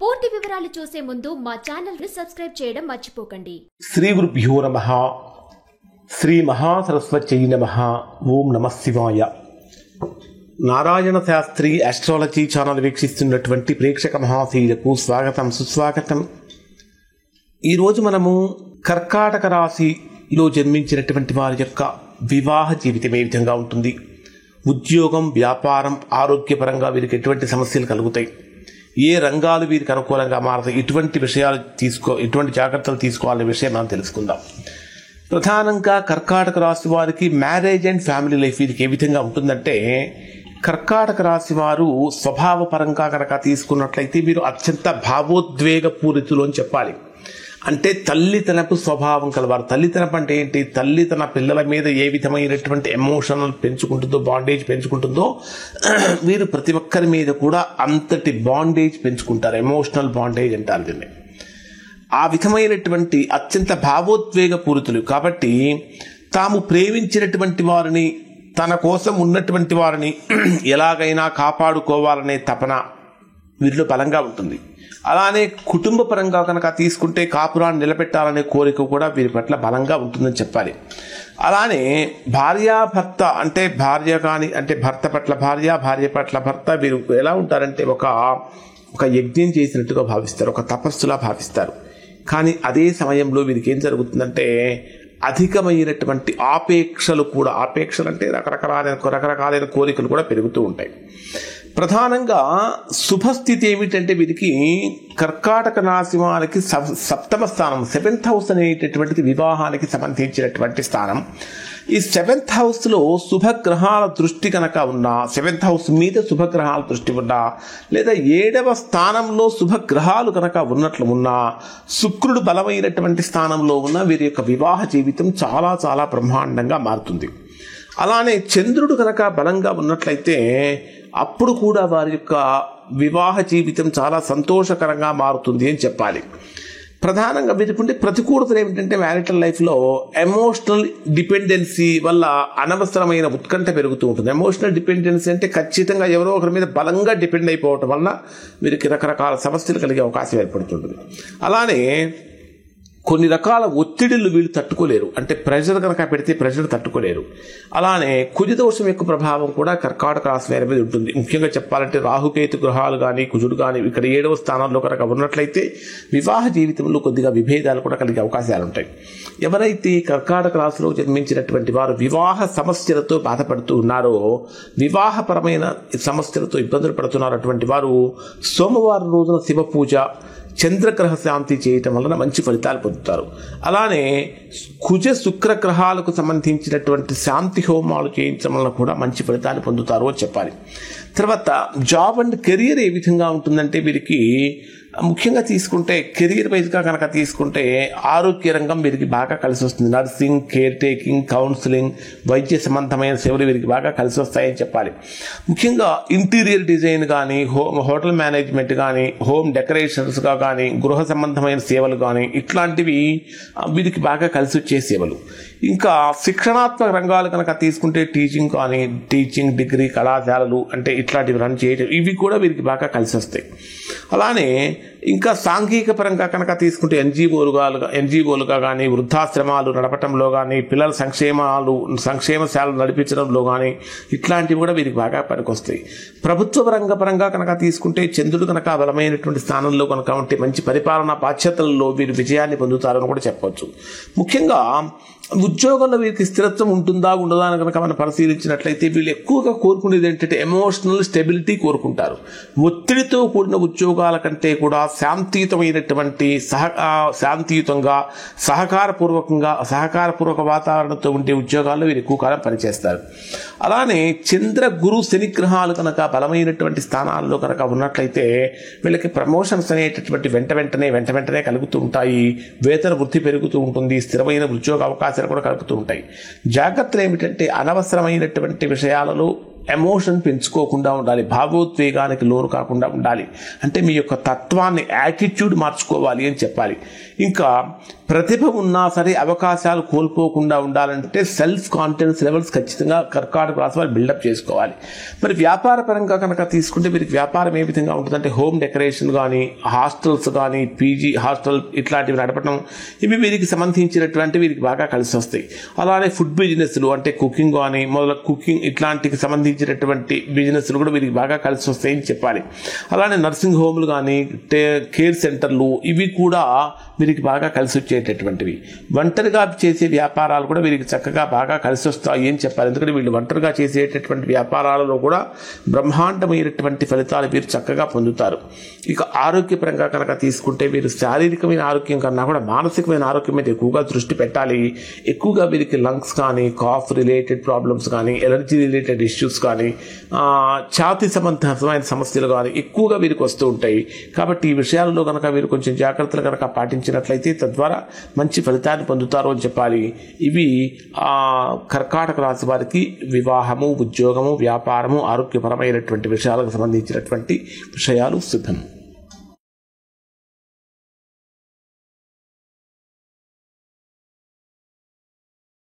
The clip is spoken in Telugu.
పూర్తి వివరాలు చూసే ముందు మా ఛానల్ ని సబ్స్క్రైబ్ చేయడం మర్చిపోకండి. శ్రీ గురుభ్యో నమః. శ్రీ మహాసరస్వత్యై నమః. ఓం నమః శివాయ. నారాయణ శాస్త్రి ఆస్ట్రాలజీ ఛానల్ వీక్షిస్తున్నటువంటి ప్రేక్షక మహాశీలకు స్వాగతం, సుస్వాగతం. ఈరోజు మనము కర్కాటక రాశిలో జన్మించినటువంటి వారి యొక్క వివాహ జీవితం ఏ విధంగా ఉంటుంది, ఉద్యోగం, వ్యాపారం, ఆరోగ్యపరంగా వీరికి ఎటువంటి సమస్యలు కలుగుతాయి, ఏ రంగాలు వీరికి అనుకూలంగా మారుతాయి, ఇటువంటి జాగ్రత్తలు తీసుకోవాలనే విషయం మనం తెలుసుకుందాం. ప్రధానంగా కర్కాటక రాశి వారికి మ్యారేజ్ అండ్ ఫ్యామిలీ లైఫ్ వీరికి ఏ విధంగా ఉంటుందంటే, కర్కాటక రాశి వారు స్వభావపరంగా కనుక తీసుకున్నట్లయితే వీరు అత్యంత భావోద్వేగ పూరితులు అని చెప్పాలి. అంటే తల్లితనపు స్వభావం కలవారు. తల్లితనపు అంటే ఏంటి? తల్లి తన పిల్లల మీద ఏ విధమైనటువంటి ఎమోషనల్ పెంచుకుంటుందో, బాండేజ్ పెంచుకుంటుందో, వీరు ప్రతి ఒక్కరి మీద కూడా అంతటి బాండేజ్ పెంచుకుంటారు. ఎమోషనల్ బాండేజ్ అంటారు దీన్ని. ఆ విధమైనటువంటి అత్యంత భావోద్వేగ పూరితులు కాబట్టి తాము ప్రేమించినటువంటి వారిని, తన కోసం ఉన్నటువంటి వారిని ఎలాగైనా కాపాడుకోవాలనే తపన వీరిలో బలంగా ఉంటుంది. అలానే కుటుంబ పరంగా కనుక తీసుకుంటే కాపురాన్ని నిలబెట్టాలనే కోరిక కూడా వీరి పట్ల బలంగా ఉంటుందని చెప్పాలి. అలానే భార్యాభర్త అంటే భార్య కానీ అంటే భర్త పట్ల భార్య, భార్య పట్ల భర్త వీరు ఎలా ఉంటారంటే ఒక యజ్ఞం చేసినట్టుగా భావిస్తారు, ఒక తపస్సులా భావిస్తారు. కానీ అదే సమయంలో వీరికి ఏం జరుగుతుందంటే అధికమైనటువంటి ఆపేక్షలు అంటే రకరకాలైన కోరికలు కూడా పెరుగుతూ ఉంటాయి. ప్రధానంగా శుభస్థితి ఏమిటంటే వీరికి కర్కాటక రాశి వారికి సప్తమ స్థానం, 7th హౌస్ అనేటటువంటిది వివాహానికి సంబంధించినటువంటి స్థానం. ఈ 7th హౌస్లో శుభగ్రహాల దృష్టి కనుక ఉన్నా, 7th హౌస్ మీద శుభగ్రహాల దృష్టి ఉన్నా, లేదా 7వ స్థానంలో శుభగ్రహాలు కనుక ఉన్నట్లు ఉన్నా, శుక్రుడు బలమైనటువంటి స్థానంలో ఉన్న వీరి యొక్క వివాహ జీవితం చాలా చాలా బ్రహ్మాండంగా మారుతుంది. అలానే చంద్రుడు కనుక బలంగా ఉన్నట్లయితే అప్పుడు కూడా వారి యొక్క వివాహ జీవితం చాలా సంతోషకరంగా మారుతుంది అని చెప్పాలి. ప్రధానంగా వీరికి ప్రతికూలతలు ఏమిటంటే మ్యారిటల్ లైఫ్లో ఎమోషనల్ డిపెండెన్సీ వల్ల అనవసరమైన ఉత్కంఠ పెరుగుతూ ఉంటుంది. ఎమోషనల్ డిపెండెన్సీ అంటే ఖచ్చితంగా ఎవరో ఒకరి మీద బలంగా డిపెండ్ అయిపోవటం వల్ల వీరికి రకరకాల సమస్యలు కలిగే అవకాశం ఏర్పడుతుంటుంది. అలానే కొన్ని రకాల ఒత్తిడిలు వీళ్ళు తట్టుకోలేరు, అంటే ప్రెషర్ కనుక పెడితే ప్రెషర్ తట్టుకోలేరు. అలానే కుజదోషం యొక్క ప్రభావం కూడా కర్కాటక రాశి వారి మీద ఉంటుంది. ముఖ్యంగా చెప్పాలంటే రాహుకేతు గ్రహాలు కానీ, కుజుడు కానీ ఇక్కడ 7వ స్థానంలో కనుక ఉన్నట్లయితే వివాహ జీవితంలో కొద్దిగా విభేదాలు కూడా కలిగే అవకాశాలు ఉంటాయి. ఎవరైతే కర్కాటక రాశిలో జన్మించినటువంటి వారు వివాహ సమస్యలతో బాధపడుతూ ఉన్నారో, వివాహపరమైన సమస్యలతో ఇబ్బందులు పడుతున్నారు, అటువంటి వారు సోమవారం రోజున శివ పూజ, చంద్రగ్రహ శాంతి చేయటం వలన మంచి ఫలితాలు పొందుతారు. అలానే కుజ శుక్ర గ్రహాలకు సంబంధించినటువంటి శాంతి హోమాలు చేయించడం వలన కూడా మంచి ఫలితాలు పొందుతారు అని చెప్పాలి. తర్వాత జాబ్ అండ్ కెరియర్ ఏ విధంగా ఉంటుందంటే వీరికి ముఖ్యంగా తీసుకుంటే కెరియర్ వైజ్గా కనుక తీసుకుంటే ఆరోగ్య రంగం వీరికి బాగా కలిసి వస్తుంది. నర్సింగ్, కేర్ టేకింగ్, కౌన్సిలింగ్, వైద్య సంబంధమైన సేవలు వీరికి బాగా కలిసి వస్తాయని చెప్పాలి. ముఖ్యంగా ఇంటీరియర్ డిజైన్ కానీ, హోటల్ మేనేజ్మెంట్ కానీ, హోమ్ డెకరేషన్స్గా కానీ, గృహ సంబంధమైన సేవలు కానీ ఇట్లాంటివి వీరికి బాగా కలిసి వచ్చే సేవలు. ఇంకా శిక్షణాత్మక రంగాలు కనుక తీసుకుంటే టీచింగ్ కానీ, టీచింగ్, డిగ్రీ కళాశాలలు అంటే ఇట్లాంటివి రన్ చేయడం, ఇవి కూడా వీరికి బాగా కలిసి వస్తాయి. అలానే ఇంకా సాంఘిక పరంగా కనుక తీసుకుంటే ఎన్జిఓలుగా కానీ, వృద్ధాశ్రమాలు నడపటంలో కానీ, పిల్లల సంక్షేమశాలలు నడిపించడంలో కానీ ఇట్లాంటివి కూడా వీరికి బాగా పనికొస్తాయి. ప్రభుత్వ రంగపరంగా కనుక తీసుకుంటే చంద్రుడు కనుక బలమైనటువంటి స్థానంలో కనుక ఉంటే మంచి పరిపాలనా బాధ్యతలలో వీరు విజయాన్ని పొందుతారని కూడా చెప్పవచ్చు. ముఖ్యంగా ఉద్యోగంలో వీరికి స్థిరత్వం ఉంటుందా ఉండదా అని కనుక మనం పరిశీలించినట్లయితే వీళ్ళు ఎక్కువగా కోరుకునేది ఏంటంటే ఎమోషనల్ స్టెబిలిటీ కోరుకుంటారు. ఒత్తిడితో కూడిన ఉద్యోగాల కంటే కూడా శాంతియుతమైనటువంటి శాంతియుతంగా సహకారపూర్వక వాతావరణంతో ఉండే ఉద్యోగాల్లో వీరు ఎక్కువ కాలం పనిచేస్తారు. అలానే చంద్ర, గురు, శని గ్రహాలు కనుక బలమైనటువంటి స్థానాల్లో కనుక ఉన్నట్లయితే వీళ్ళకి ప్రమోషన్స్ అనేటటువంటి వెంటనే కలుగుతూ ఉంటాయి. వేతన వృద్ధి పెరుగుతూ ఉంటుంది. స్థిరమైన ఉద్యోగ అవకాశాలు కూడా కలుగుతూ ఉంటాయి. జాగ్రత్తలు ఏమిటంటే అనవసరమైనటువంటి విషయాలలో ఎమోషన్ పెంచుకోకుండా ఉండాలి, భావోద్వేగానికి లోను కాకుండా ఉండాలి. అంటే మీ యొక్క తత్వాన్ని, యాటిట్యూడ్ మార్చుకోవాలి అని చెప్పాలి. ఇంకా ప్రతిభ ఉన్నా సరే అవకాశాలు కోల్పోకుండా ఉండాలంటే సెల్ఫ్ కాన్ఫిడెన్స్ లెవెల్స్ ఖచ్చితంగా కర్కాటక రాశి వారు బిల్డప్ చేసుకోవాలి. మరి వ్యాపార పరంగా కనుక తీసుకుంటే వీరికి వ్యాపారం ఏ విధంగా ఉంటుందంటే హోమ్ డెకరేషన్ కానీ, హాస్టల్స్ కానీ, పీజీ హాస్టల్ ఇట్లాంటివి నడపడం, ఇవి వీరికి సంబంధించినటువంటి వీరికి బాగా కలిసి వస్తాయి. అలానే ఫుడ్ బిజినెస్లు అంటే కుకింగ్ కానీ కుకింగ్ ఇట్లాంటికి సంబంధించినటువంటి బిజినెస్లు కూడా వీరికి బాగా కలిసి వస్తాయని చెప్పాలి. అలానే నర్సింగ్ హోమ్లు కానీ, కేర్ సెంటర్లు, ఇవి కూడా వీరికి బాగా కలిసి వచ్చేటటువంటివి. ఒంటరిగా చేసే వ్యాపారాలు కూడా వీరికి చక్కగా బాగా కలిసి వస్తాయి అని చెప్పాలి. ఎందుకంటే వీళ్ళు ఒంటరిగా చేసేటటువంటి వ్యాపారాలలో కూడా బ్రహ్మాండమైనటువంటి ఫలితాలు వీరు చక్కగా పొందుతారు. ఇక ఆరోగ్యపరంగా కనుక తీసుకుంటే వీరు శారీరకమైన ఆరోగ్యం కన్నా కూడా మానసికమైన ఆరోగ్యం మీద ఎక్కువగా దృష్టి పెట్టాలి. ఎక్కువగా వీరికి లంగ్స్ కానీ, కాఫ్ రిలేటెడ్ ప్రాబ్లమ్స్ కానీ, ఎలర్జీ రిలేటెడ్ ఇష్యూస్ కానీ, ఛాతీ సంబంధమైన సమస్యలు కానీ ఎక్కువగా వీరికి వస్తూ ఉంటాయి. కాబట్టి ఈ విషయాలలో కనుక వీరు కొంచెం జాగ్రత్తలు కనుక పాటించినట్లయితే తద్వారా మంచి ఫలితాన్ని పొందుతారు అని చెప్పాలి. ఇవి కర్కాటక రాశి వారికి వివాహము, ఉద్యోగము, వ్యాపారము, ఆరోగ్యపరమైనటువంటి విషయాలకు సంబంధించినటువంటి విషయాలు శుభం.